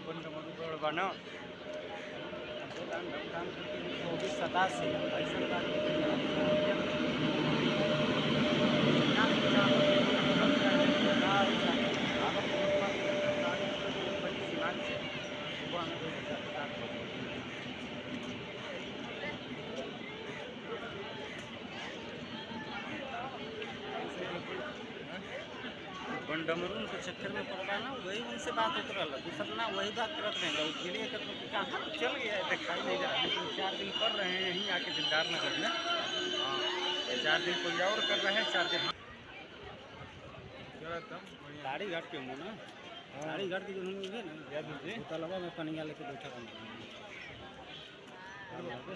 बंडमोड़ बनो 2487 डमरून के चक्कर में पड़ रहा ना, वही उनसे बात होती रहा, दूसरा ना वही बात करते रहेंगे। वो गिले कर कहाँ तो चल गया है, दिखाई नहीं दे रहा। लेकिन 4 दिन कर रहे हैं यहीं आके दिलदार नगर में। हाँ 4 दिन कोई और कर रहे हैं, 4 दिन दाढ़ी घाट के ना, दाढ़ी घाट के जो है ना तलवा में पनिया लेके बैठा था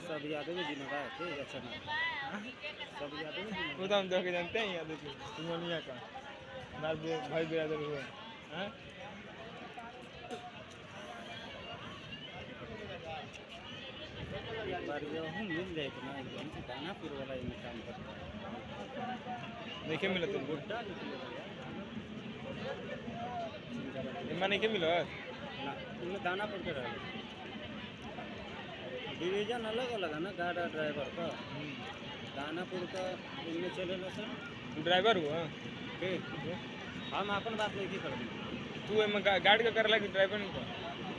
सब यादव जी ने रहा थे। अच्छा ना सब यादव वो तो हम दो के जानते हैं यादव जी सिमोनिया का भाई बिरादर हुए हैं। एक बार जो हम मिल जाए तो ना एकदम से दानापुर वाला ये काम करता है। नहीं मिला तुम गुड्डा निकलेगा इमा नहीं मिला ना, इनमें दानापुर के रहेगा। डिवीजन अलग अलग है ना गाड़ा ड्राइवर का। दानापुर का इनमें चलेगा सर। तू ड्राइवर हुआ ठीक हम अपन बात नहीं की करेंगे। तू गाड़ी का कर लगी ड्राइवर नहीं का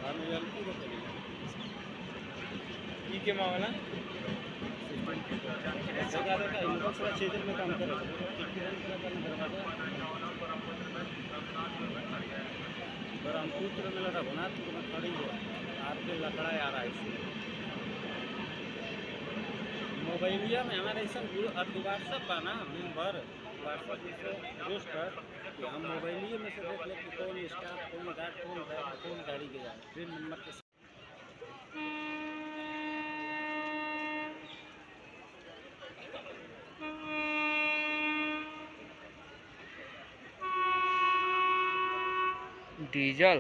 हम एलपी को करेंगे ई के मामला सरकार का इनबॉक्स का क्षेत्र में काम करेगा। ब्रह्मपुत्र में रघुनाथपुर में खड़ी है आपके लकड़ा आ रहा है इसमें मोबाइलिया में हमारे ऐसा व्हाट्सअप का ना मेम्बर व्हाट्सअप जैसे रजिस्टर कि हम मोबाइलिए में से देख लें कि कौन स्टाफ कौन गार्ड कौन ड्राइवर कौन गाड़ी के जाए ट्रेन नंबर के डीजल